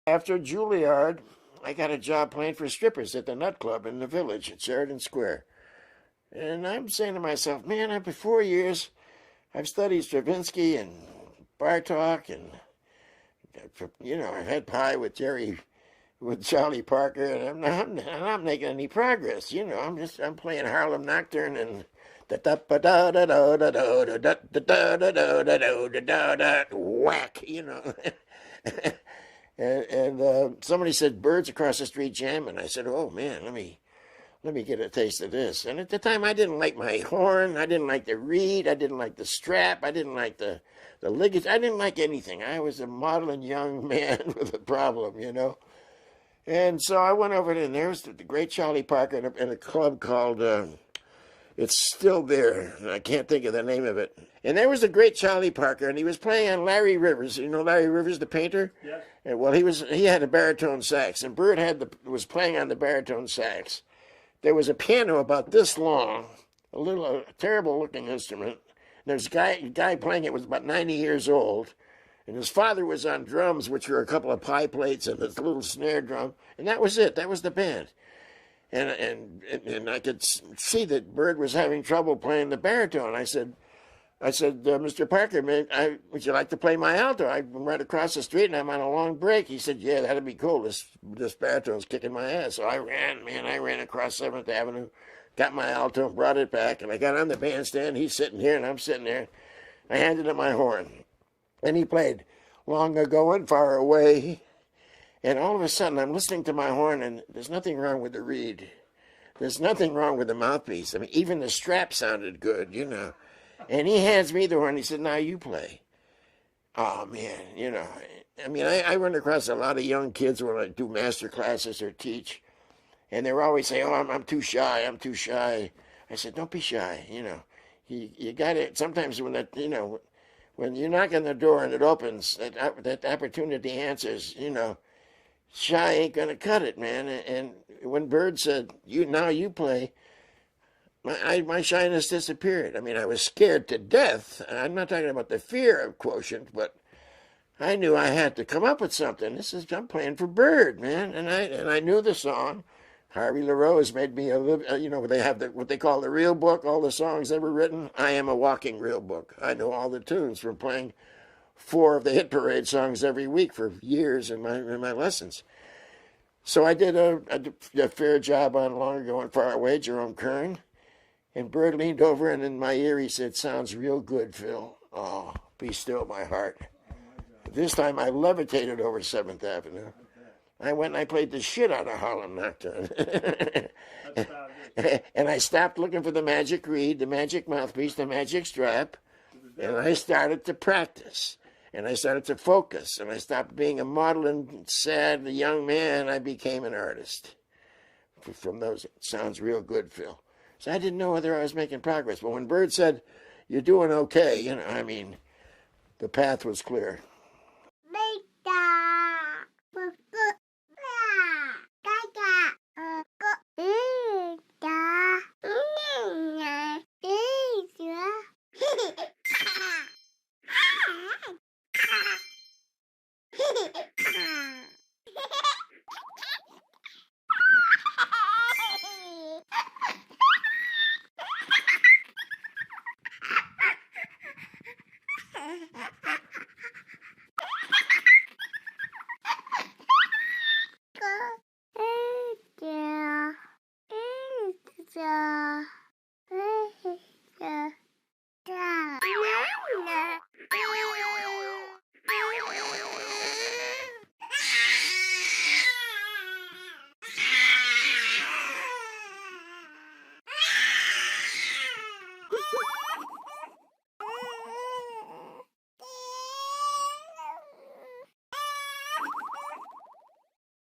After Juilliard, I got a job playing for strippers at the nut club in the village at Sheridan Square. And I'm saying to myself, man, after 4 years, I've studied Stravinsky and Bartok, and I've had pie with Charlie Parker, and I'm not making any progress. I'm playing Harlem Nocturne and whack. And somebody said Birds Across the Street Jam, and I said, oh man, let me get a taste of this. And at the time, I didn't like my horn, I didn't like the reed, I didn't like the strap, I didn't like the liggage, I didn't like anything. I was a maudlin young man with a problem. And so I went over there, and there was the great Charlie Parker in a club called, it's still there, and I can't think of the name of it. And there was the great Charlie Parker, and he was playing on Larry Rivers. You know Larry Rivers, the painter? Yeah. And, well, he had a baritone sax, and Bird was playing on the baritone sax. There was a piano about this long, a terrible-looking instrument. There's a guy playing it was about 90 years old, and his father was on drums, which were a couple of pie plates and this little snare drum, and that was it. That was the band. And I could see that Bird was having trouble playing the baritone. I said, Mr. Parker, man, would you like to play my alto? I'm right across the street, and I'm on a long break. He said, yeah, that'd be cool. This baritone's kicking my ass. So I ran across 7th Avenue, got my alto, brought it back, and I got on the bandstand. He's sitting here, and I'm sitting there. I handed him my horn, and he played Long Ago and Far Away. And all of a sudden, I'm listening to my horn, and there's nothing wrong with the reed. There's nothing wrong with the mouthpiece. I mean, even the strap sounded good, And he hands me the horn. He said, now you play. Oh, man, I mean, I run across a lot of young kids when I do master classes or teach. And they're always saying, oh, I'm too shy. I'm too shy. I said, don't be shy. You got it. Sometimes when you knock on the door and it opens, that opportunity answers, shy ain't going to cut it, man. And when Bird said, now you play, my shyness disappeared. I mean, I was scared to death. I'm not talking about the fear of quotient, but I knew I had to come up with something. I'm playing for Bird, man. And I knew the song. Harvey LaRose made me they have what they call the real book, all the songs ever written. I am a walking real book. I know all the tunes from playing 4 of the Hit Parade songs every week for years in my lessons. So I did a fair job on Long Ago and Far Away, Jerome Kern. And Bird leaned over, and in my ear he said, sounds real good, Phil. Oh, be still my heart. This time I levitated over 7th Avenue. I went and I played the shit out of Harlem Nocturne. And I stopped looking for the magic reed, the magic mouthpiece, the magic strap, and I started to practice. And I started to focus, and I stopped being a maudlin, sad young man. I became an artist. From those, it sounds real good, Phil. So I didn't know whether I was making progress. But when Bird said, you're doing okay, the path was clear.